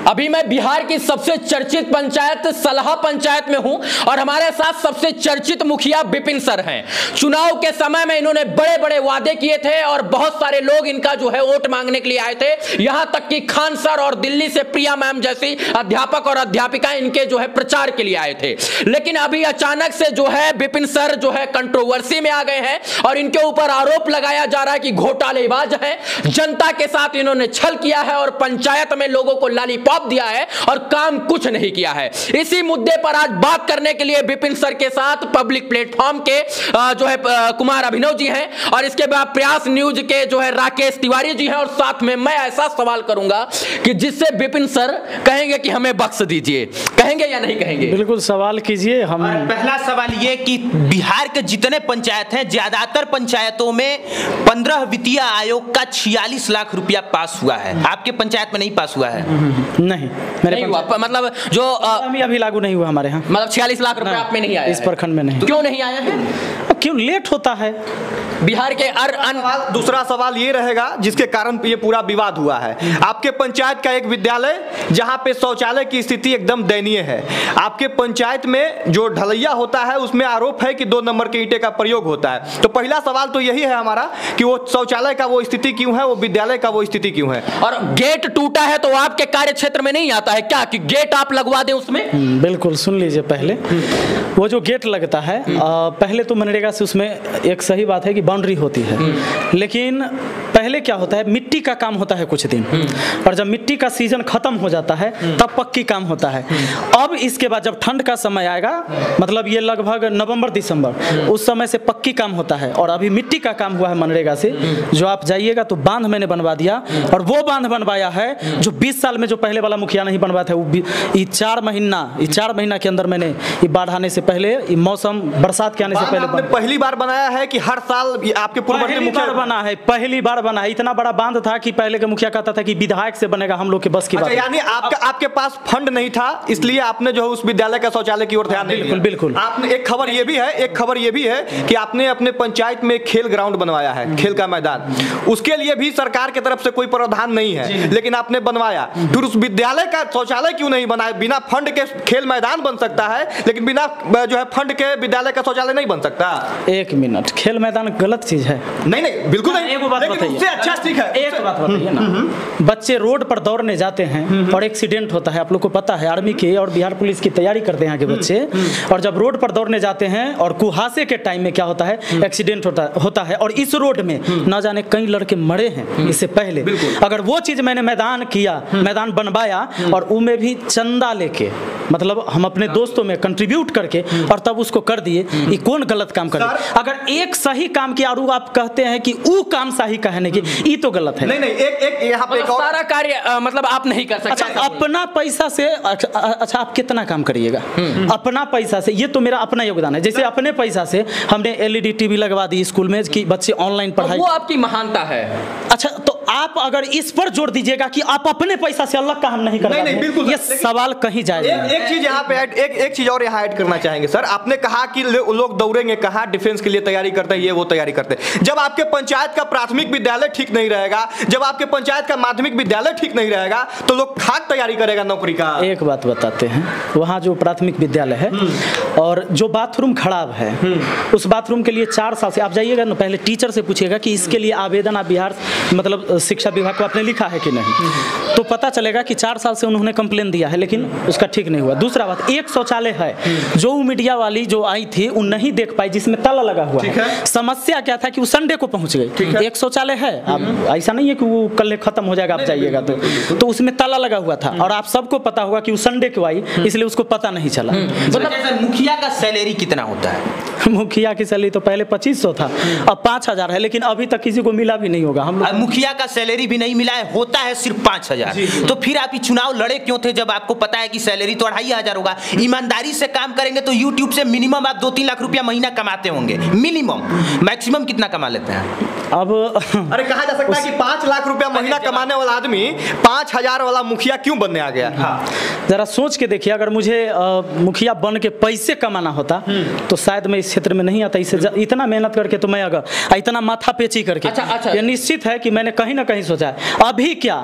अभी मैं बिहार की सबसे चर्चित पंचायत सलहा पंचायत में हूं और हमारे साथ सबसे चर्चित मुखिया विपिन सर हैं। चुनाव के समय में इन्होंने बड़े बड़े वादे किए थे और बहुत सारे लोग इनका जो है वोट मांगने के लिए आए थे। यहां तक कि खान सर और दिल्ली से प्रिया मैम जैसी अध्यापक और अध्यापिकाएं इनके जो है प्रचार के लिए आए थे। लेकिन अभी अचानक से जो है विपिन सर जो है कंट्रोवर्सी में आ गए हैं और इनके ऊपर आरोप लगाया जा रहा है कि घोटालेबाज है, जनता के साथ इन्होंने छल किया है और पंचायत में लोगों को लॉलीपॉप दिया है और काम कुछ नहीं किया है। इसी मुद्दे पर आज बात करने के लिए विपिन सर के साथ पब्लिक प्लेटफॉर्म के जो है कुमार अभिनव जी हैं और इसके बाद प्रयास न्यूज के जो है राकेश तिवारी जी हैं और साथ में मैं ऐसा सवाल करूंगा कि जिससे विपिन सर कहेंगे कि हमें बख्श दीजिए। कहेंगे या नहीं कहेंगे? बिल्कुल सवाल कीजिए। हम पहला सवाल ये कि बिहार के जितने पंचायत हैं ज्यादातर पंचायतों में 15 वित्तीय आयोग का 46 लाख रुपया पास हुआ है। आपके पंचायत में नहीं पास हुआ है? नहीं, मेरे हुआ। मतलब जो अभी लागू नहीं हुआ हमारे यहाँ। मतलब 46 लाख रुपए आप में नहीं आया? इस प्रखंड में नहीं। क्यों नहीं आया है? क्यों लेट होता है? बिहार के दूसरा सवाल ये रहेगा जिसके कारण ये पूरा विवाद हुआ है। आपके पंचायत का एक विद्यालय जहां पे शौचालय की स्थिति एकदम दयनीय है। आपके पंचायत में जो ढलैया होता है उसमें आरोप है कि 2 नंबर के ईंटे का प्रयोग होता है। तो पहला सवाल तो यही है हमारा कि वो शौचालय का वो स्थिति क्यों है, वो विद्यालय का वो स्थिति क्यों है। और गेट टूटा है तो आपके कार्य क्षेत्र में नहीं आता है क्या कि गेट आप लगवा दें उसमें? बिल्कुल, सुन लीजिए। पहले वो जो गेट लगता है पहले तो मनरेगा से उसमें एक सही बात है कि बाउंड्री होती है, लेकिन पहले क्या होता है मिट्टी का काम होता है कुछ दिन और जब मिट्टी का सीजन खत्म हो जाता है तब पक्की काम होता है। अब इसके बाद जब ठंड का समय आएगा, मतलब ये लगभग नवंबर दिसंबर, उस समय से पक्की काम होता है और अभी मिट्टी का काम हुआ है मनरेगा से। जो आप जाइएगा तो बांध मैंने बनवा दिया और वो बांध बनवाया है जो 20 साल में जो पहले वाला मुखिया नहीं बनवाया था। वो 4 महीना के अंदर मैंने ये बाढ़ आने से पहले, मौसम बरसात के आने से पहले पहली बार बनाया है कि हर साल आपके पूर्ववर्ती मुखिया बना है? पहली बार बना है। इतना बड़ा बांध था कि पहले के मुखिया कहता था कि विधायक से बनेगा, हम लोग के बस की बात। यानी आपके पास फंड नहीं था इसलिए आपने जो है उस विद्यालय का शौचालय की ओर ध्यान नहीं दिया। बिल्कुल। आपने एक खबर ये भी है कि आपने अपने पंचायत में खेल ग्राउंड बनवाया है, खेल का मैदान। उसके लिए भी सरकार की तरफ से कोई प्रावधान नहीं है, लेकिन आपने बनवाया। फिर उस विद्यालय का शौचालय क्यों नहीं बनाया? बिना फंड के खेल मैदान बन सकता है लेकिन बिना जो है फंड के विद्यालय का शौचालय नहीं बन सकता। 1 मिनट, खेल मैदान गलत चीज है? नहीं, बिल्कुल नहीं। एक बात बताइए, अच्छा ठीक है, एक बात बताइए ना। बच्चे रोड पर दौड़ने जाते हैं और एक्सीडेंट होता है। आप लोग को पता है, आर्मी के और बिहार पुलिस की तैयारी करते हैं यहाँ के बच्चे, और जब रोड पर दौड़ने जाते हैं और कुहासे के टाइम में क्या होता है, एक्सीडेंट होता है। और इस रोड में न जाने कई लड़के मरे हैं इससे पहले। अगर वो चीज मैंने मैदान बनवाया और उनमें भी चंदा लेके, मतलब हम अपने दोस्तों में कंट्रीब्यूट करके और तब उसको कर दिए, ये कौन गलत काम करे? अगर एक सही काम किया और आप कहते हैं कि वो काम सही कहने की, ये तो गलत है। नहीं, एक यहाँ पे सारा कार्य मतलब आप नहीं कर सकते। अच्छा, अपना पैसा से अच्छा आप कितना काम करिएगा? अपना पैसा से, ये तो मेरा अपना योगदान है। जैसे अपने पैसा से हमने LED टीवी लगवा दी स्कूल में कि बच्चे ऑनलाइन पढ़ाई, वो आपकी महानता है। अच्छा, तो आप अगर इस पर जोर दीजिएगा कि आप अपने पैसा से अलग का हम नहीं कर रहे, नहीं, बिल्कुल ये सवाल कहीं जाएगा। एक चीज यहाँ पे एक चीज और यहाँ ऐड करना चाहेंगे सर। आपने कहा कि लोग दौड़ेंगे, कहा डिफेंस के लिए तैयारी करते हैं, ये वो तैयारी करते हैं। जब आपके पंचायत का प्राथमिक विद्यालय ठीक नहीं रहेगा, जब आपके पंचायत का माध्यमिक विद्यालय ठीक नहीं रहेगा, तो लोग खाक तैयारी करेगा नौकरी का। एक बात बताते हैं, वहाँ जो प्राथमिक विद्यालय है और जो बाथरूम खराब है, उस बाथरूम के लिए 4 साल से आप जाइएगा ना, पहले टीचर से पूछिएगा कि इसके लिए आवेदन आप बिहार मतलब शिक्षा विभाग को आपने लिखा है कि नहीं, तो पता चलेगा कि 4 साल से उन्होंने कंप्लेन दिया है लेकिन उसका ठीक नहीं हुआ। दूसरा बात, एक शौचालय है जो मीडिया वाली जो आई थी वो नहीं देख पाई, जिसमें ताला लगा हुआ है। समस्या क्या था कि वो संडे को पहुंच गई। एक शौचालय है, अब ऐसा नहीं है कि वो कल खत्म हो जाएगा, आप जाइएगा तो उसमें ताला लगा हुआ था और आप सबको पता होगा कि वो संडे को आई, इसलिए उसको पता नहीं चला। मतलब मुखिया का सैलरी कितना होता है? मुखिया की सैलरी तो पहले 2500 था, अब 5000 है, लेकिन अभी तक किसी को मिला भी नहीं होगा। हम मुखिया का सैलरी भी नहीं मिला है, होता है सिर्फ 5000। तो फिर आप ये चुनाव लड़े क्यों थे जब आपको पता है कि सैलरी तो 2500 होगा? ईमानदारी से काम करेंगे तो यूट्यूब से मिनिमम आप 2-3 लाख रुपया महीना कमाते होंगे, मिनिमम। मैक्सिमम कितना कमा लेते हैं? अब अरे कहा जा सकता है कि 5 लाख रुपया महीना कमाने वाला आदमी 5,000 वाला मुखिया क्यों बनने आ गया? जरा सोच के देखिए, अगर मुझे मुखिया बन के पैसे कमाना होता तो शायद मैं इस क्षेत्र में नहीं आता। इसे इतना मेहनत करके तो मैं अगर इतना माथा पेची करके अच्छा। ये निश्चित है कि मैंने कहीं ना कहीं सोचा है। अभी क्या,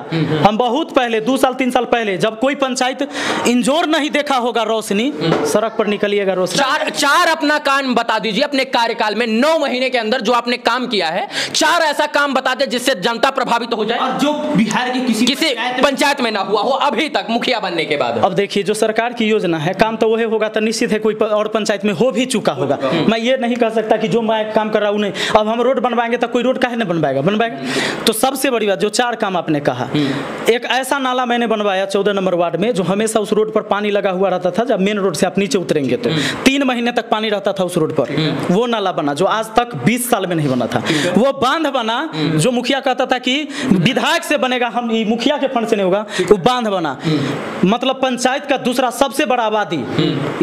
हम बहुत पहले 2 साल 3 साल पहले जब कोई पंचायत इंजोर नहीं देखा होगा रोशनी, सड़क पर निकलिएगा रोशनी। चार अपना काम बता दीजिए अपने कार्यकाल में 9 महीने के अंदर जो आपने काम किया है, 4 ऐसा काम बता दे जिससे जनता प्रभावित हो जाए और जो बिहार की किसी पंचायत में ना हुआ हो अभी तक मुखिया बनने के बाद। अब देखिए, जो सरकार की योजना है, काम तो वही होगा तो निश्चित है कोई और पंचायत में हो भी चुका होगा। मैं ये नहीं कह सकता कि जो मैं काम कर रहा हूँ नहीं, अब हम रोड बनवाएंगे तो कोई रोड काहे नहीं बनवाएगा। तो सबसे बड़ी बात, जो 4 काम आपने कहा, एक ऐसा नाला मैंने बनवाया 14 नंबर वार्ड में, जो हमेशा उस रोड पर पानी लगा हुआ रहता था। जब मेन रोड से आप नीचे उतरेंगे तो 3 महीने तक पानी रहता था उस रोड पर। वो नाला बना जो आज तक 20 साल में नहीं बना था। वो बांध बना जो मुखिया कहता था कि विधायक से बनेगा, हम मुखिया के फंड से नहीं होगा, वो बांध बना। मतलब पंचायत का दूसरा सबसे बड़ा आबादी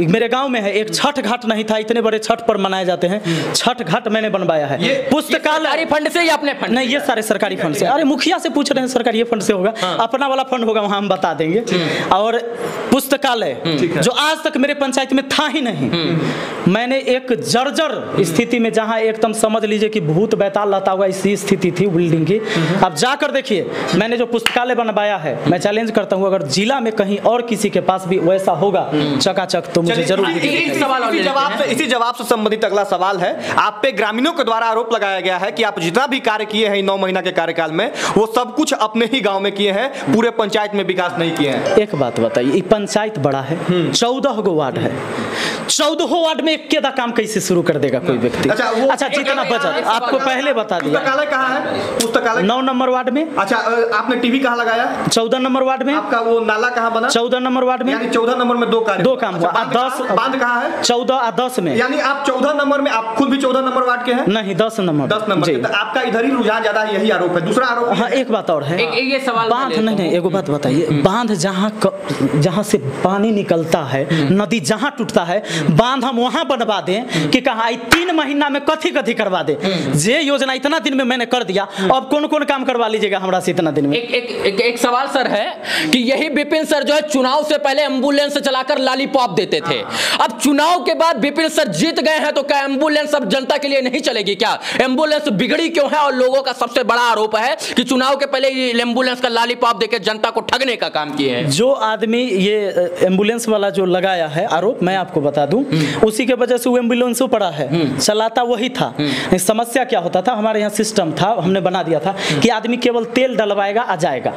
मेरे गांव में है। एक छठ घाट नहीं था, इतने बड़े छठ पर मनाए जाते हैं, छठ घाट मैंने बनवाया है। पुस्तकालय फंड से या अपने फंड? नहीं, ये सारे सरकारी फंड से। अरे मुखिया से पूछ रहे हैं, सरकारी ये फंड से होगा, अपना वाला फंड होगा वहां हम बता देंगे। और पुस्तकालय जो आज तक मेरे पंचायत में था ही नहीं, मैंने एक जर्जर स्थिति में, जहां एकदम समझ लीजिए कि भूत बैताल रहता हुआ इसी स्थिति थी बिल्डिंग की। अब जाकर देखिए मैंने जो पुस्तकालय बनवाया है, मैं चैलेंज करता हूं अगर जिला में कहीं और किसी के पास भी वैसा होगा चकाचक तो मुझे जरूर। इसी जवाब से संबंधित अगला सवाल है। आप पे ग्रामीणों के द्वारा आरोप लगाया गया है कि आप जितना भी कार्य किए हैं 9 महीना के कार्यकाल में, वो सब कुछ अपने ही गांव में किए हैं, पूरे पंचायत में विकास नहीं किए हैं। एक बात बताइए, ये पंचायत बड़ा है, 14 गो वार्ड है, 14 वार्ड में एक काम कैसे शुरू कर देगा कोई व्यक्ति? अच्छा, जितना बजट आपको पहले बता दिया। पुस्तकालय कहाँ है? पुस्तकालय 9 नंबर वार्ड में। अच्छा, आपने टीवी कहाँ लगाया? 14 नंबर वार्ड में। आपका वो नाला कहाँ बना? 14 नंबर वार्ड में। यानी 14 नंबर में 2 काम हुआ। 10 बांध कहाँ है? 14 और 10 में। यानी आप 14 नंबर में, आप खुद भी 14 नंबर वार्ड के हैं? नहीं, 10 नंबर। 10 नंबर। तो आपका इधर ही रुझान ज्यादा है, यही आरोप है। दूसरा आरोप, हाँ, एक बात और है, ये सवाल बांध नहीं, एगो बात बताइए, बांध जहाँ से पानी निकलता है, नदी जहाँ टूटता है, बांध हम वहाँ बनवा दें कि कहा 3 महीना में कथी करवा दे। जे योजना इतना दिन में मैंने कर दिया, अब कौन काम करवा लीजिएगा हमरा से इतना दिन में? एक सवाल सर है कि यही विपिन सर जो है चुनाव से पहले एम्बुलेंस चलाकर लॉलीपॉप देते थे। अब चुनाव के बाद विपिन सर जीत गए हैं तो क्या एम्बुलेंस अब जनता के लिए नहीं चलेगी क्या? एम्बुलेंस बिगड़ी क्यों है? और लोगों का सबसे बड़ा आरोप है कि चुनाव के पहले एम्बुलेंस का लॉलीपॉप देकर जनता को ठगने का काम किए हैं। जो आदमी ये एम्बुलेंस वाला जो लगाया है आरोप, मैं आपको बता दूं, उसी के वजह से वो एम्बुलेंस पड़ा है, चलाता वही था। समस्या क्या होता था, हमारे यहाँ सिस्टम था, हमने बना दिया था कि आदमी केवल तेल डलवाएगा आ जाएगा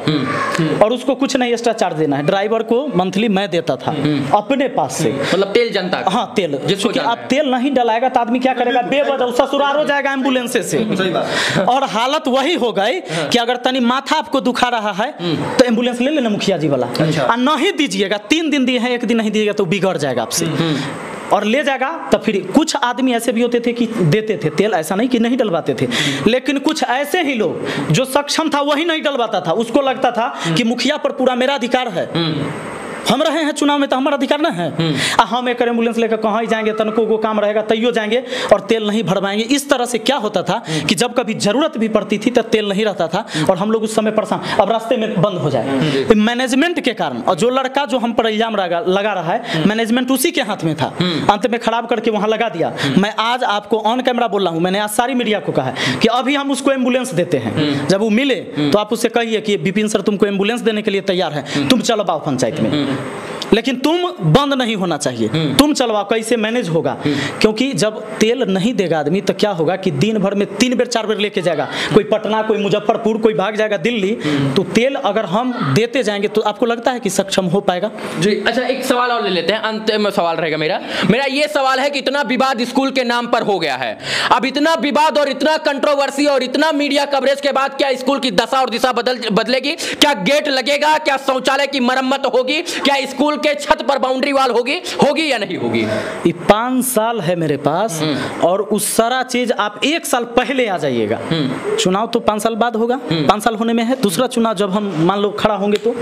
और उसको कुछ नहीं एक्स्ट्रा चार्ज देना है। ड्राइवर को मंथली मैं देता था अपने पास से, मतलब तेल जनता का। हाँ, तेल, क्योंकि आप तेल नहीं डलाएगा तो आदमी क्या करेगा, बेवजह ससुराल हो जाएगा एम्बुलेंस से। और हालत वही हो गई कि अगर तनी माथा आपको दुखा रहा है तो एम्बुलेंस ले लेना मुखिया जी वाला, और नहीं दीजिएगा, 3 दिन दिए हैं, 1 दिन नहीं दीजिएगा तो बिगड़ जाएगा आपसे और ले जाएगा। तो फिर कुछ आदमी ऐसे भी होते थे कि देते थे तेल, ऐसा नहीं कि नहीं डलवाते थे, लेकिन कुछ ऐसे ही लोग जो सक्षम था वही नहीं डलवाता था। उसको लगता था कि मुखिया पर पूरा मेरा अधिकार है, हम रहे हैं चुनाव में तो हमारा अधिकार ना है, हम एक एम्बुलेंस लेकर कहाँ ही जाएंगे, तनको को काम रहेगा तैयो जाएंगे और तेल नहीं भरवाएंगे। इस तरह से क्या होता था कि जब कभी जरूरत भी पड़ती थी तो तेल नहीं रहता था और हम लोग उस समय परेशान, अब रास्ते में बंद हो जाए मैनेजमेंट के कारण। और जो लड़का जो हम पर इल्जाम लगा रहा है, मैनेजमेंट उसी के हाथ में था, अंत में खराब करके वहां लगा दिया। मैं आज आपको ऑन कैमरा बोल रहा हूं, मैंने आज सारी मीडिया को कहा है कि अभी हम उसको एम्बुलेंस देते हैं, जब वो मिले तो आप उससे कहिए कि विपिन सर तुमको एम्बुलेंस देने के लिए तैयार है, तुम चलो आओ पंचायत में, लेकिन तुम बंद नहीं होना चाहिए, तुम चलवाओ। कैसे मैनेज होगा? क्योंकि जब तेल नहीं देगा आदमी तो क्या होगा कि दिन भर में 3 बेर 4 बेर लेके जाएगा, कोई पटना, कोई मुजफ्फरपुर, कोई भाग जाएगा दिल्ली। तो तेल अगर हम देते जाएंगे तो आपको लगता है कि सक्षम हो पाएगा जी? अच्छा, एक सवाल और ले लेते हैं, अंतिम सवाल रहेगा मेरा ये सवाल है कि इतना विवाद स्कूल के नाम पर हो गया है, अब इतना विवाद और इतना कंट्रोवर्सी और इतना मीडिया कवरेज के बाद क्या स्कूल की दशा और दिशा बदलेगी? क्या गेट लगेगा? क्या शौचालय की मरम्मत होगी? क्या स्कूल स्कूल के छत पर बाउंड्री वॉल होगी या नहीं होगी? ये 5 साल है मेरे पास और उस सारा चीज आप 1 साल पहले आ जाइएगा। चुनाव तो 5 साल बाद होगा, 5 साल होने में है। दूसरा चुनाव जब हम मान लो खड़ा होंगे तो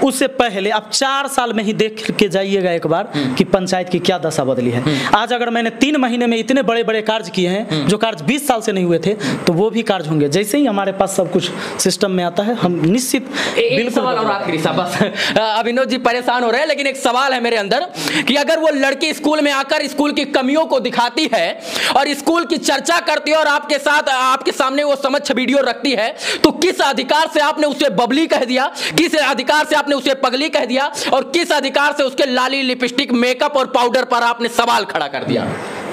उससे पहले आप 4 साल में ही देख के जाइएगा एक बार कि पंचायत की क्या दशा बदली है। आज अगर मैंने 3 महीने में इतने बड़े बड़े कार्य किए हैं जो कार्य 20 साल से नहीं हुए थे, तो वो भी कार्य होंगे। जैसे ही हमारे पास सब कुछ सिस्टम में आता है हम निश्चित एक सवाल और आखिरी सा बस। अभिनव जी परेशान हो रहे हैं, लेकिन एक सवाल है मेरे अंदर कि अगर वो लड़की स्कूल में आकर स्कूल की कमियों को दिखाती है और स्कूल की चर्चा करती है और आपके साथ आपके सामने वो समक्ष वीडियो रखती है, तो किस अधिकार से आपने उसे बबली कह दिया, किस अधिकार से आपने उसे पगली कह दिया और किस अधिकार से उसके लाली लिपस्टिक मेकअप और पाउडर पर आपने सवाल खड़ा कर दिया?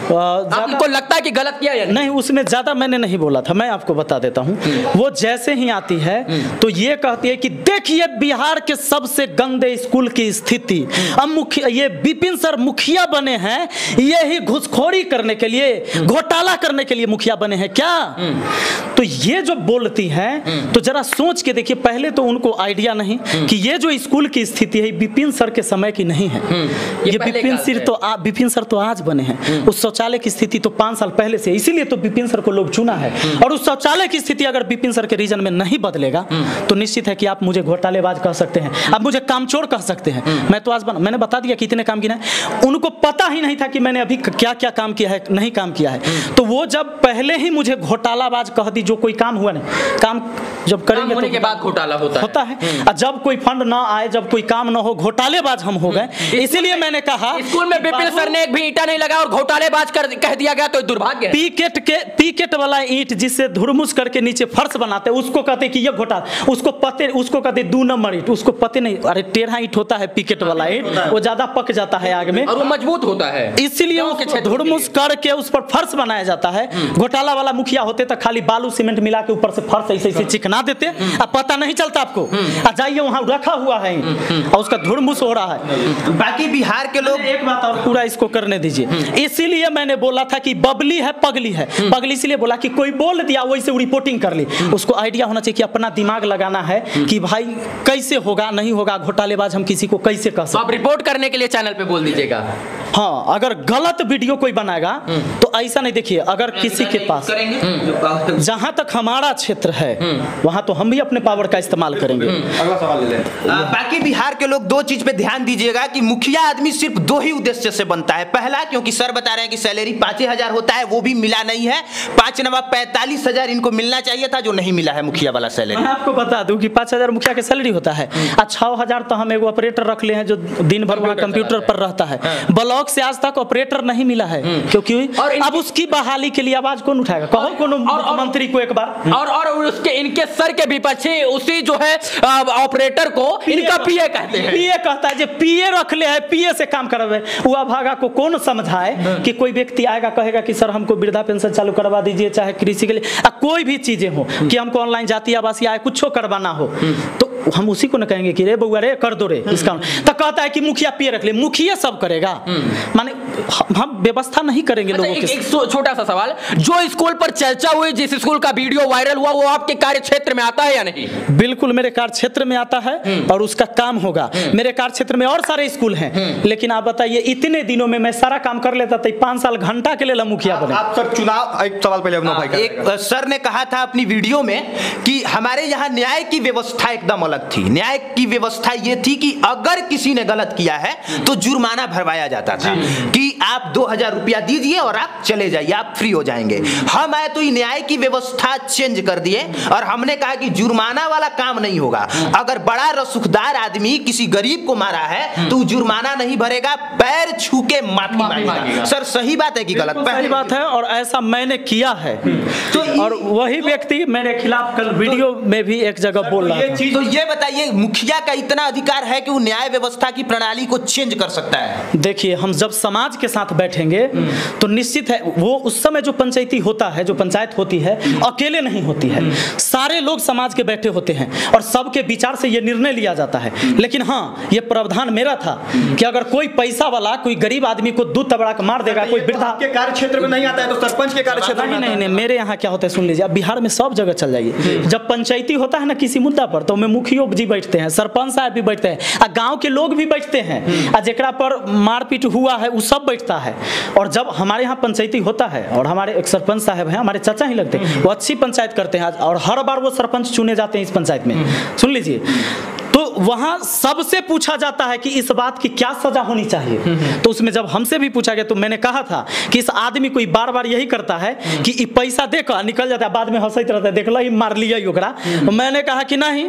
आपको लगता है कि गलत किया या नहीं? उसमें ज्यादा मैंने नहीं बोला था, मैं आपको बता देता हूँ। वो जैसे ही आती है तो ये कहती है कि देखिए बिहार के सबसे गंदे स्कूल की स्थिति, अब ये विपिन सर मुखिया बने हैं, यही घुसखोरी करने के लिए, घोटाला करने के लिए मुखिया बने हैं क्या? तो ये जो बोलती है तो जरा सोच के देखिए। पहले तो उनको आइडिया नहीं कि ये जो स्कूल की स्थिति है विपिन सर के समय की नहीं है। ये विपिन सर तो आज बने हैं। उस शौचालय की स्थिति तो 5 साल पहले से, इसीलिए तो विपिन सर को लोग चुना है। और उस शौचालय की स्थिति अगर विपिन सर के रीजन में नहीं बदलेगा तो निश्चित है कि आप मुझे घोटालेबाज कह सकते हैं, आप मुझे कामचोर कह सकते हैं। मैं तो आज मैंने बता दिया कितने काम किए हैं। उनको पता ही नहीं था कि मैंने अभी क्या क्या काम किया है, नहीं काम किया है। तो वो जब पहले ही मुझे घोटालाबाज कह दी, जो कोई काम हुआ नहीं, काम जब करेंगे होने के बाद घोटाला होता है। और जब कोई फंड ना आए, जब कोई काम ना हो, घोटालेबाज हम हो गए। इसीलिए मैंने कहा स्कूल में विपिन सर ने एक भी ईंटा नहीं लगा और घोटालेबाज कह दिया गया, तो दुर्भाग्य है। पीकेट वाला ईंट जिससे धुरमुस करके नीचे फर्श बनाते हैं उसको कहते कि ये घोटाला, उसको कहते 2 नंबर ईंट। उसको पते नहीं, अरे टेढ़ा ईंट होता है पीकेट वाला ईंट, वो ज्यादा पक जाता है आग में और वो मजबूत होता है, इसीलिए धुरमुस करके उस पर फर्श बनाया जाता है। घोटाला वाला मुखिया होते तो खाली बालू सीमेंट मिला के ऊपर से फर्श ऐसे चिकना देते, अब पता नहीं चलता आपको। जाइए वहां रखा हुआ है और उसका धुरमुस हो रहा है। बाकी बिहार के लोग एक बात और पूरा इसको करने दीजिए। इसीलिए मैंने बोला था कि बबली है पगली है। पगली इसलिए बोला कि कोई बोल दिया वैसे रिपोर्टिंग कर ली। उसको आइडिया होना चाहिए कि अपना दिमाग लगाना है कि भाई कैसे होगा, नहीं होगा, घोटालेबाज हम किसी को कैसे कह सकते। आप रिपोर्ट करने के लिए चैनल पे बोल दीजिएगा। हाँ, अगर गलत वीडियो कोई बनाएगा तो ऐसा नहीं। देखिए अगर किसी के पास, जहां तक हमारा क्षेत्र है वहां तो हम भी अपने पावर का इस्तेमाल करेंगे। अगला सवाल ले लें। बाकी बिहार के लोग 2 चीज पे ध्यान दीजिएगा कि मुखिया आदमी सिर्फ 2 ही उद्देश्य से बनता है। पहला, क्योंकि सर बता रहे हैं कि सैलरी 5,000 होता है, वो भी मिला नहीं है। 5 नवा 45,000 इनको मिलना चाहिए था, जो नहीं मिला है मुखिया वाला सैलरी। मैं आपको बता दूं कि 5,000 मुखिया के सैलरी होता है। 6,000 तो हम एगो ऑपरेटर रख ले हैं जो दिन भर वहाँ कंप्यूटर पर रहता है। ब्लॉक से आज तक ऑपरेटर नहीं मिला है, क्योंकि अब उसकी बहाली के लिए आवाज कौन उठाएगा? कहो कोनो मंत्री को एक बार। और उसके इनके सर के भी पीछे उसी जो है ऑपरेटर को इनका पीए कहते हैं। पीए कहता है, जो पीए रख ले है, पीए से काम करवे। हुआ भागा को कौन समझाए कि कोई व्यक्ति आएगा कहेगा कि सर हमको वृद्धा पेंशन चालू करवा दीजिए, चाहे कृषि के लिए कोई भी चीजें हो, कि हमको ऑनलाइन जाति आवास या कुछ करवाना हो, तो हम उसी को न कहेंगे कि रे बउआ रे कर दो रे इसका। तो कहता है कि मुखिया पीए रख ले, मुखिया सब करेगा, माने हम व्यवस्था नहीं करेंगे लोगों के। एक छोटा सा सवाल, जो स्कूल पर चर्चा हुई, जिस स्कूल का वीडियो वायरल हुआ, वो आपके कार्य क्षेत्र में आता है या नहीं? बिल्कुल मेरे कार्य क्षेत्र में आता है और उसका काम होगा। मेरे कार्य क्षेत्र में और सारे स्कूल हैं, लेकिन आप बताइए इतने दिनों में मैं सारा काम कर लेता था। 5 साल घंटा के लिए मुखिया बने। आप सर चुनाव, एक सवाल पहले अपना भाई का। एक सर ने कहा था अपनी वीडियो में कि हमारे यहाँ न्याय की व्यवस्था एकदम अलग थी। न्याय की व्यवस्था ये थी कि अगर किसी ने गलत किया है तो जुर्माना भरवाया जाता था कि आप 2,000 रुपया दीजिए और आप चले जाइए, आप फ्री हो जाएंगे। हम आए तो न्याय की व्यवस्था चेंज कर दिए और हमने कहा कि जुर्माना वाला काम नहीं होगा। अगर बड़ा रसूखदार आदमी किसी गरीब को मारा है तो जुर्माना नहीं भरेगा, पैर छू के माफी मांगेगा। सर सही बात है कि गलत? सही बात है और ऐसा मैंने किया है। तो और वही व्यक्ति मेरे खिलाफ कल वीडियो में भी एक जगह बोल रहा था। तो ये बताइए, मुखिया का इतना अधिकार है कि वो न्याय व्यवस्था की प्रणाली को चेंज कर सकता है? देखिए, हम जब समाज के साथ बैठेंगे तो निश्चित है वो उस समय जो पंचायती होता है, जो पंचायत होती है, अकेले नहीं होती है, सारे लोग समाज के बैठे होते हैं और सबके विचार से ये निर्णय लिया जाता है। लेकिन हाँ, ये प्रावधान मेरा था कि अगर कोई पैसा वाला कोई गरीब आदमी को दूध तबड़ा के मार देगा, कोई वृद्धा के कार्य क्षेत्र में नहीं आता है तो सरपंच के कार्य क्षेत्र में। नहीं, मेरे यहाँ क्या होता है सुन लीजिए, अब बिहार में सब जगह चल जाइए, जब पंचायती होता है ना किसी मुद्दा पर, तो मैं मुखियो जी बैठते हैं, सरपंच साहब भी बैठते हैं, आ गांव के लोग भी बैठते हैं, आ जेकरा पर मारपीट हुआ है वो सब बैठता है। और जब हमारे यहाँ पंचायती होता है और हमारे एक सरपंच साहब हैं, हमारे चाचा ही लगते हैं, वो अच्छी पंचायत करते हैं और हर बार वो सरपंच चुने जाते हैं इस पंचायत में। सुन लीजिए, तो वहां सबसे पूछा जाता है कि इस बात की क्या सजा होनी चाहिए। तो उसमें जब हमसे भी पूछा गया तो मैंने कहा था कि इस आदमी को बार बार यही करता है कि ये पैसा देकर निकल जाता है, बाद में हंसते रहता है, देख लो ही मार लिया ओकरा। तो मैंने कहा कि नहीं,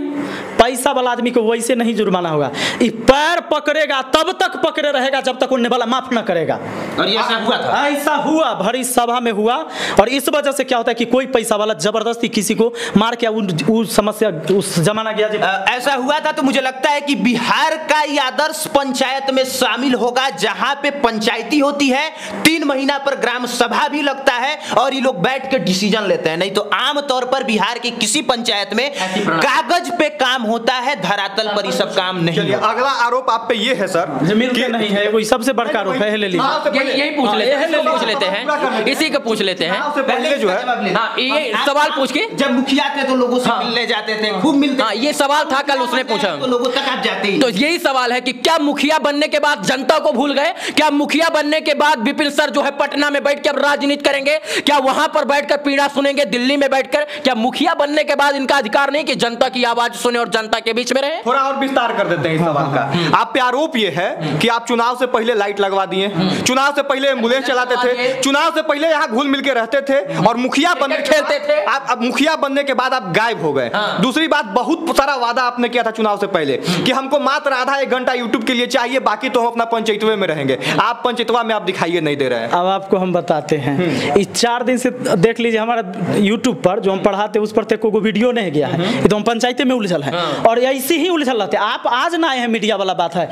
पैसा वाला आदमी को वैसे नहीं जुर्माना होगा, ये पैर पकड़ेगा तब तक पकड़े रहेगा जब तक उन्हें वाला माफ न करेगा। और ये ऐसा हुआ था, ऐसा हुआ, भरी सभा में हुआ। और इस वजह से क्या होता है कि कोई पैसा वाला जबरदस्ती किसी को मार के उस समस्या उस जमाना गया ऐसा हुआ था। तो मुझे लगता है कि बिहार का ये आदर्श पंचायत में शामिल होगा, जहां पे पंचायती होती है, 3 महीना पर ग्राम सभा भी लगता है और ये लोग बैठ के डिसीजन लेते हैं। नहीं तो आम तौर पर बिहार की किसी पंचायत में कागज पे काम होता है, धरातल पर ये सब काम नहीं होता। अगला आरोप आप पे ये है सर, मिलते नहीं है, कोई सबसे बड़का आरोप है। ले लीजिए, यही पूछ लेते हैं, इसी को पूछ लेते हैं। पहले जो है, हाँ, ये सवाल पूछ के जब मुखिया थे तो लोगों से मिलने जाते थे, खूब मिलते। हाँ, ये सवाल था, कल उसने पूछा तो लोगों तक आप जाते ही। तो यही सवाल है कि क्या मुखिया बनने के बाद जनता को भूल गए? क्या मुखिया बनने के बाद विपिन सर जो है पटना में बैठ के अब राजनीति करेंगे? क्या वहां पर बैठकर पीड़ा सुनेंगे दिल्ली में बैठकर? क्या मुखिया बनने के बाद इनका अधिकार नहीं कि जनता की आवाज सुने और जनता के बीच में रहे? थोड़ा और विस्तार कर देते हैं इस सवाल का। आप पे आरोप ये है कि आप चुनाव से पहले लाइट लगवा दिए, चुनाव से पहले एम्बुलेंस चलाते थे, चुनाव से पहले यहाँ घुल मिल के रहते थे, और मुखिया बनने खेलते थे। आप मुखिया बनने के बाद आप गायब हो गए। दूसरी बात, बहुत सारा वादा आपने किया था चुनाव से पहले कि हमको मात्र आधा 1 घंटा यूट्यूब के लिए चाहिए, बाकी तो हम अपना पंचायतवे में रहेंगे। आप पंचायतवा में आप दिखाइए नहीं दे रहे हैं। अब आपको हम बताते हैं, इस 4 दिन से देख लीजिए हमारा यूट्यूब पर जो हम पढ़ाते उस पर कोई वीडियो नहीं गया है। ये तो हम पंचायते में उलझल है और ऐसे ही उलझल रहते। आप आज ना आए हैं, मीडिया वाला बात है,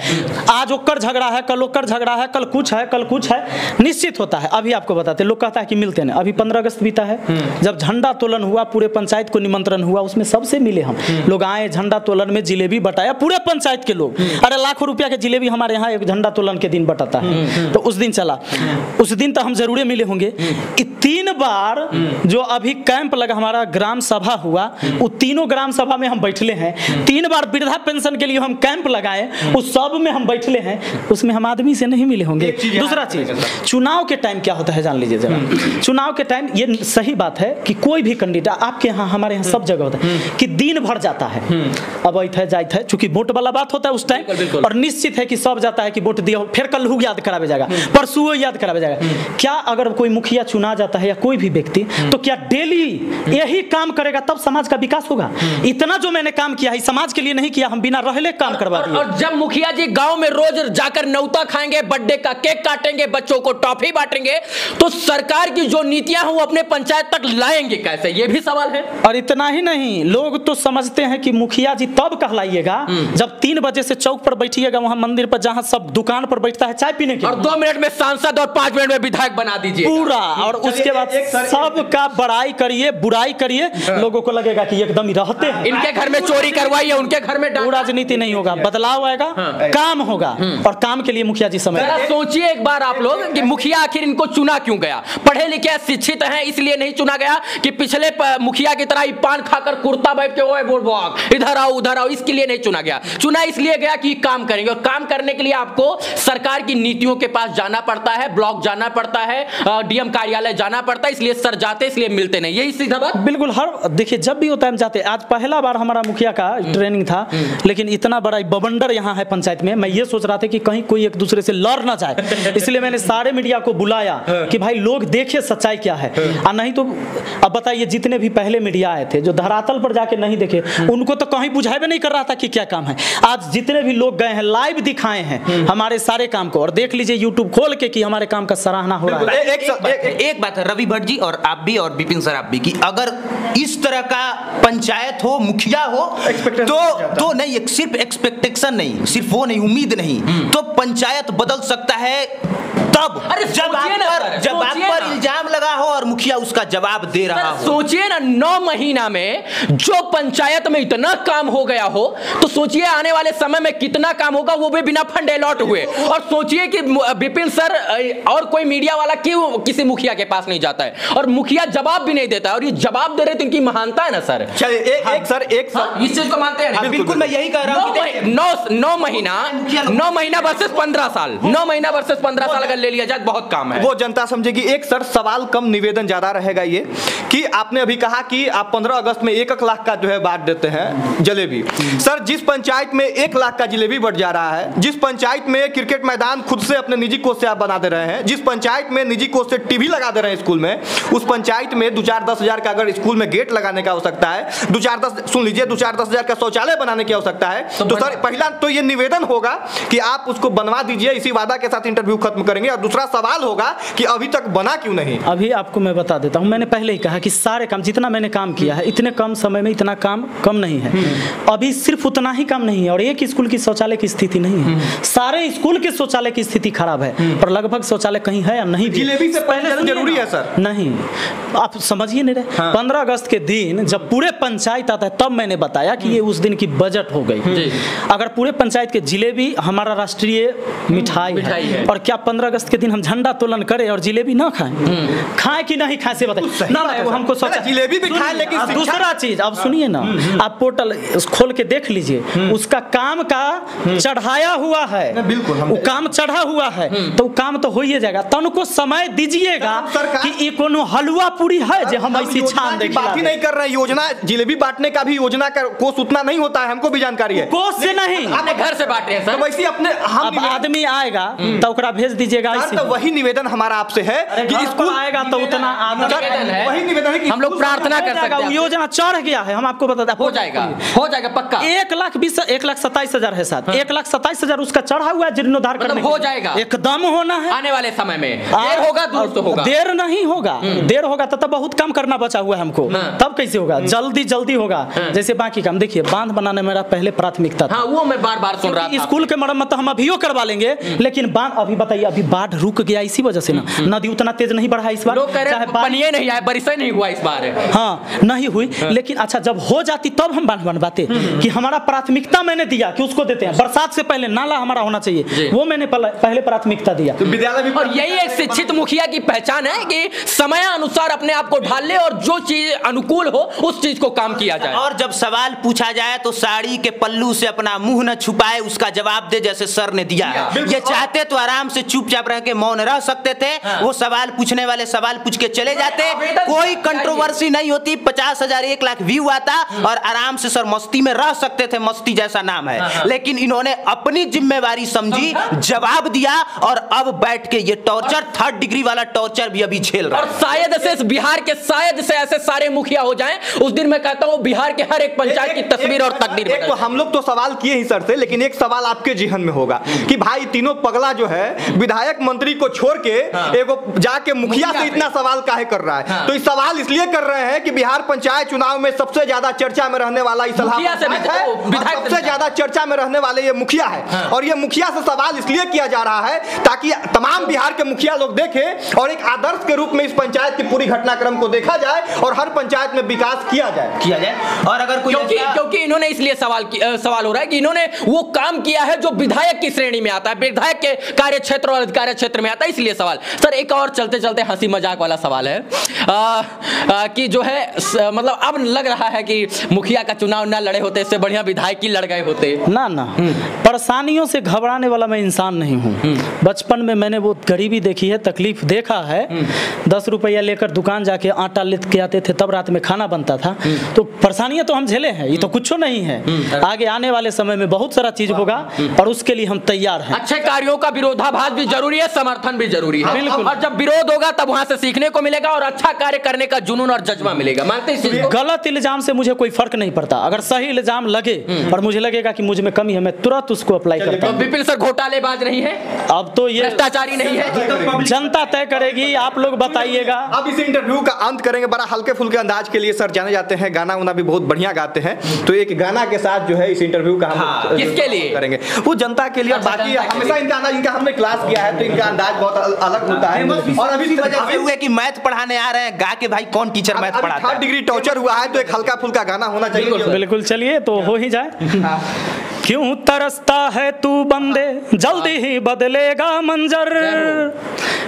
आज ओकर झगड़ा है, कल ओकर झगड़ा है, कल कुछ है, कल कुछ है, निश्चित होता है। अभी आपको बताते, लोग कहता है कि मिलते नहीं। अभी 15 अगस्त बीता है, जब झंडा तोलन हुआ, पूरे पंचायत को निमंत्रण हुआ, उसमें सबसे मिले हम लोग, आए झंडा तोलन में, जिलेबी बटाया पूरे पंचायत के लोग। अरे लाखों रुपया के जिलेबी हमारे यहाँ एक झंडा तोलन के दिन बटाता है, तो उस दिन चला, उस दिन तो हम जरूर मिले होंगे। 3 बार जो अभी कैंप लगा, हमारा ग्राम सभा हुआ, वो तीनों ग्राम सभा में हम बैठले हैं। 3 बार वृद्धा पेंशन के लिए हम कैंप लगाए, उस सब में हम बैठले हैं, उसमें हम आदमी से नहीं मिले होंगे। दूसरा चीज, चुनाव के टाइम क्या होता है जान लीजिए जरा। चुनाव के टाइम ये सही बात है कि कोई भी कैंडिडेट आपके यहाँ, हमारे यहाँ सब जगह होता है कि दिन भर जाता है, अब ऐत है जाइत है, चूंकि वोट वाला बात होता है उस टाइम, और निश्चित है कि सब जाता है कि वोट दिया, फिर कल याद करावे जाएगा, परसों याद करावे जाएगा। क्या अगर कोई मुखिया चुना जाता है या कोई भी व्यक्ति, तो क्या डेली यही काम करेगा तब समाज का विकास होगा? इतना जो मैंने काम किया है समाज के लिए नहीं किया, हम बिना रहले काम करवा दिए। और जब मुखिया जी गांव में रोज जाकर न्योता खाएंगे, बर्थडे का केक काटेंगे, बच्चों को टॉफी बांटेंगे, तो सरकार की जो नीतियां हैं वो अपने पंचायत तक लाएंगे कैसे? ये भी सवाल है। और इतना ही नहीं, लोग तो समझते हैं कि मुखिया जी तब कहलाइएगा जब 3 बजे से चौक पर बैठिएगा, वहां मंदिर पर जहां सब दुकान पर बैठता है चाय पीने के, और 2 मिनट में सांसद और 5 मिनट में विधायक बना दीजिए पूरा। और उसके बाद सबका बड़ाई करिए, बुराई करिए, लोगों को लगेगा कि एकदम ही रहते हैं। इनके घर में चोरी करवाइए, उनके घर में राजनीति नहीं होगा, बदलाव आएगा, काम होगा, और काम के लिए मुखिया जी समय। सोचिए एक बार आप लोग कि मुखिया आखिर इनको चुना क्यों गया? पढ़े लिखे शिक्षित हैं इसलिए नहीं चुना गया कि पिछले मुखिया की तरह पान खाकर कुर्ता बैठ के ओए बोल भाग इधर आओ उधर आओ, इसके लिए नहीं चुना गया। चुना इसलिए गया कि काम करेंगे, और काम करने के लिए आपको सरकार की नीतियों के पास जाना पड़ता है, ब्लॉक जाना पड़ता है, डीएम कार्यालय जाना पड़ता है, इसलिए सर जाते, इसलिए मिलते नहीं। यही सीधा बात। बिल्कुल, हर देखिए जब भी होता है हम जाते। आज पहला बार हमारा मुखिया का ट्रेनिंग था, लेकिन इतना बड़ा बवंडर यहाँ है पंचायत में, मैं ये सोच रहा था कि कहीं कोई एक दूसरे से लड़ ना जाए, इसलिए मैंने सारे मीडिया को बुलाया कि भाई लोग देखिए सच्चाई क्या है। नहीं तो अब बताइए, जितने भी पहले मीडिया आए थे जो धरातल पर जाके नहीं देखे, उनको तो कहीं बुझावे नहीं कर रहा था कि क्या काम है। आज जितने भी लोग गए हैं लाइव दिखाए हैं हमारे सारे काम को, और देख लीजिए यूट्यूब खोल के कि हमारे काम का सराहना हो रहा है। एक बात है रवि भट्ट जी और आप भी और विपिन सर आप भी, कि अगर इस तरह का पंचायत हो, मुखिया हो, तो नहीं, सिर्फ एक्सपेक्टेशन नहीं, सिर्फ वो नहीं, उम्मीद नहीं, तो पंचायत बदल सकता है तब जब आप पर इल्जाम लगा हो और मुखिया उसका जवाब दे रहा हो। सोचिए ना, 9 महीना में जो पंचायत में इतना काम हो गया हो, तो सोचिए आने वाले समय में कितना काम होगा, वो भी बिना फंड अलॉट हुए। और सोचिए कि विपिन सर और कोई मीडिया वाला क्यों किसी मुखिया के पास नहीं जाता है, और मुखिया जवाब भी नहीं देता है, और ये जवाब दे रहे तो इनकी महानता है ना सर। इस चीज को मानते हैं। बिल्कुल मैं यही कह रहा हूं। 9 महीना वर्सेस 15 साल, 9 महीना वर्सेस 15 साल अगर ले लिया जाए बहुत काम है। वो जनता समझेगी। एक सर सवाल कम निवेदन ज्यादा रहेगा ये कि आपने अभी कहा कि आप 15 अगस्त में 1 लाख का जो है बांट देते हैं जलेबी। सर जिस पंचायत में 1 लाख का जलेबी बढ़ जा रहा है, जिस पंचायत में क्रिकेट मैदान खुद से अपने निजी कोष से आप बना दे रहे हैं, जिस पंचायत में निजी कोष से टीवी लगा दे रहे हैं स्कूल में, उस पंचायत में 2-4-10 हजार का अगर स्कूल में गेट लगाने का आवश्यकता है, 2-4-10 हजार का शौचालय बनाने की आवश्यकता है, तो सर पहला तो ये निवेदन होगा कि आप उसको बनवा दीजिए, इसी वादा के साथ इंटरव्यू खत्म करेंगे। और दूसरा सवाल होगा कि अभी तक बना क्यों नहीं। अभी आपको मैं बता देता हूं, मैंने पहले ही कहा कि सारे काम जितना मैंने काम किया है, इतने कम समय में इतना काम कम नहीं है। अभी सिर्फ उतना ही काम नहीं है, और एक स्कूल की शौचालय की स्थिति नहीं है, सारे स्कूल के शौचालय की स्थिति खराब है, और लगभग शौचालय कहीं है या नहीं। जिलेबी से पहले जरूरी है सर। नहीं, आप समझिए नहीं रहे। 15 अगस्त के दिन जब पूरे पंचायत आता है, तब मैंने बताया कि ये उस दिन की बजट हो गई। अगर पूरे पंचायत के जिलेबी हमारा राष्ट्रीय मिठाई है, और क्या 15 अगस्त के दिन हम झंडा तोलन करें और जिलेबी ना खाएं? खाएं कि नहीं खाएं से बताइए ना। वो हमको सोचा जिलेबी भी खाएं, लेकिन दूसरा चीज अब सुनिए ना, आप पोर्टल खोल के देख लीजिए, उसका काम का चढ़ाया हुआ है, बिल्कुल वो काम चढ़ा हुआ है, तो काम तो हो ही जाएगा। तन को समय दीजिएगा कि ये कोनो हलवा पूरी है जो हम ऐसी छान देखें। बात ही नहीं कर रहे हैं। योजना जिलेबी बांटने का भी योजना का कोष उतना नहीं होता है, हमको भी जानकारी है। कोष से नहीं, अपने घर से बांटे हैं सर। वैसे अपने हम आदमी आएगा तो ओकरा भेज दीजिएगा। तो वही निवेदन हमारा आपसे है कि स्कूल आएगा तो उतना वही निवेदन है कि हम लोग प्रार्थना कर सकते हैं। योजना चढ़ गया है, हम आपको बताते हैं। हो जाएगा पक्का। 1,27,000 है साथ, 1,27,000 उसका चढ़ा हुआ है जीर्णोद्धार करने। हो जाएगा, एकदम होना है। आने वाले समय में देर होगा, दूर तो होगा। देर नहीं होगा, देर होगा तो बहुत काम करना बचा हुआ है हमको। तब कैसे होगा? जल्दी होगा। जैसे बाकी काम देखिए, बांध बनाने मेरा पहले प्राथमिकता था। वो मैं बार सुन रहा था। स्कूल के मरम्मत हम अभियो करवा लेंगे, लेकिन बांध अभी बताइए, अभी बाढ़ रुक गया इसी वजह से ना। नदी उतना तेज नहीं बढ़ा इस बार, चाहे पानी नहीं आया, बारिश नहीं हुआ इस बार। हाँ नहीं हुई, लेकिन अच्छा जब हो जाती तब हम बांध बनवाते। कि हमारा प्राथमिकता मैंने दिया कि उसको देते हैं, बरसात से पहले नाला हमारा होना चाहिए, वो मैंने पहले प्राथमिकता दिया। और यही एक शिक्षित मुखिया की पहचान है कि समय अनुसार अपने आप को ढाल ले, और जो चीज अनुकूल हो उस चीज को काम किया जाए। और जब सवाल पूछा जाए तो साड़ी के पल्लू से अपना मुंह न छुपाए, उसका जवाब दे जैसे सर ने दिया है। ये चाहते तो आराम से चुपचाप रह के मौन रह सकते थे। वो सवाल पूछने वाले सवाल पूछ के चले जाते, कोई कंट्रोवर्सी नहीं होती, 50,000 1 लाख व्यू आता और आराम से सर मस्ती में रह सकते थे। मस्ती जैसा नाम है, लेकिन इन्होंने अपनी जिम्मेवारी समझी, जवाब दिया, और अब बैठ के ये टॉर्चर, 3rd डिग्री वाला टॉर्चर भी अभी झेल रहा है। और शायद से बिहार के ऐसे सारे मुखिया हो जाएं, उस दिन मैं कहता हूं बिहार के हर एक पंचायत की तस्वीर और तकदीर बदल जाए। हम लोग तो सवाल किए ही सर से, लेकिन एक सवाल आपके जेहन में होगा कि भाई तीनों पगला जो है विधायक मंत्री को छोड़ के एगो जाके मुखिया से इतना सवाल काहे कर रहा है। तो इस सवाल इसलिए कर रहे हैं कि बिहार पंचायत चुनाव में सबसे ज्यादा चर्चा में रहने वाला सबसे ज्यादा चर्चा में रहने वाले ये मुखिया है। और ये मुखिया से सवाल इसलिए किया जा रहा है ताकि तमाम बिहार के मुखिया लोग देखें और एक आदर्श के रूप में इस पंचायत की पूरी घटनाक्रम को देखा जाए और हर पंचायत में विकास किया जाए। और अगर कोई क्योंकि इन्होंने इसलिए सवाल हो रहा है कि इन्होंने वो काम किया है जो विधायक की श्रेणी में आता है, विधायक के कार्य क्षेत्र और अधिकार क्षेत्र में आता है, इसलिए सवाल। सर एक और चलते चलते हंसी मजाक वाला सवाल है कि जो है मतलब अब लग रहा है कि मुखिया का चुनाव ना लड़े होते, इससे बढ़िया विधायक ही लड़ गए होते। ना परेशानियों से घबराने वाला मैं इंसान नहीं हूँ। बचपन में मैंने वो गरीबी देखी है, तकलीफ देखा है। 10 रुपया लेकर दुकान जाके आटा लेके आते थे, तब रात में खाना बनता था। तो परेशानियां तो हम झेले हैं, ये तो कुछ नहीं है। आगे आने वाले समय में बहुत सारा चीज होगा और उसके लिए हम तैयार हैं। अच्छे कार्यों का विरोधाभास भी जरूरी है, समर्थन भी जरूरी है। बिल्कुल। और जब विरोध होगा तब वहां से सीखने को मिलेगा और अच्छा कार्य करने का जुनून और जज्बा मिलेगा। मानते हैं गलत इल्जाम से मुझे कोई फर्क नहीं पड़ता। अगर सही इल्जाम लगे और मुझे लगेगा कि मुझ में कमी है, मैं तुरंत उसको अप्लाई करता हूं। विपिन सर घोटालेबाज नहीं है, अब तो ये भ्रष्टाचारी नहीं है, जनता तय करेगी। आप लोग बताइएगा। अब इस इंटरव्यू का अंत करेंगे। बड़ा हल्के फुल्के अंदाज के लिए सर जाने जाते हैं, गाना उना भी बहुत बढ़िया गाते हैं। तो एक गाना के साथ जो है इस इंटरव्यू का हम किसके लिए करेंगे, वो जनता के लिए। बाकी हमेशा इनका हमने क्लास किया है, तो इनका अंदाज बहुत अलग होता है। और अभी इसी वजह से हुए कि मैथ पढ़ाने आ रहे हैं, गा के भाई कौन टीचर मैथ पढ़ाता है। 3rd डिग्री टॉर्चर हुआ है तो एक हल्का फुल्का गाना होना चाहिए। बिल्कुल, चलिए तो हो ही जाए। क्यों तरसता है तू बंदे, जल्दी ही बदलेगा मंजर।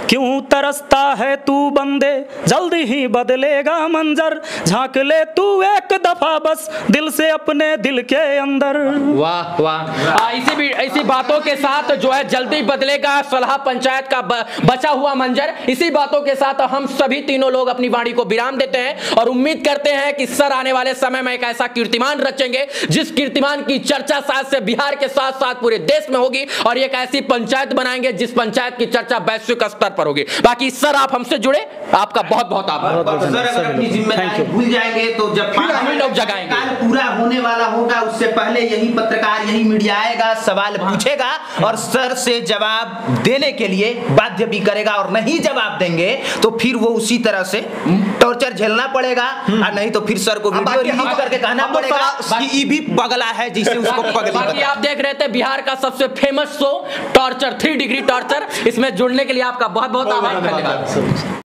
क्यों तरसता है तू बंदे, जल्दी ही बदलेगा मंजर। झांक ले तू एक दफा बस दिल से अपने दिल के अंदर। वाह वाह। इसी बातों के साथ जो है जल्दी बदलेगा सलहा पंचायत का बचा हुआ मंजर, इसी बातों के साथ हम सभी तीनों लोग अपनी वाणी को विराम देते हैं और उम्मीद करते हैं कि सर आने वाले समय में एक ऐसा कीर्तिमान रचेंगे जिस कीर्तिमान की चर्चा साथ से बिहार के साथ साथ पूरे देश में होगी और एक ऐसी पंचायत बनाएंगे जिस पंचायत की चर्चा वैश्विक स्तर पर होगी। बाकी सर आप हमसे जुड़े, आपका बहुत बहुत आभार। सर अगर अपनी जिम्मेदारी भूल जाएंगे तो जब हम लोग जगाएंगे, पूरा होने वाला होगा उससे पहले यही पत्रकार यही मीडिया आएगा, सवाल पूछेगा और सर से जवाब देने के लिए बाध्य भी करेगा और नहीं जवाब देंगे तो फिर वो उसी तरह से टॉर्चर झेलना पड़ेगा और नहीं तो फिर सर को वीडियो रिलीज करके कहना पड़ेगा कि ये भी पगला है जिसे उसको पगली। आप देख रहे थे बिहार का सबसे famous show torture 3 degree torture. इसमें जुड़ने के लिए आपका बहुत बहुत आभार। धन्यवाद।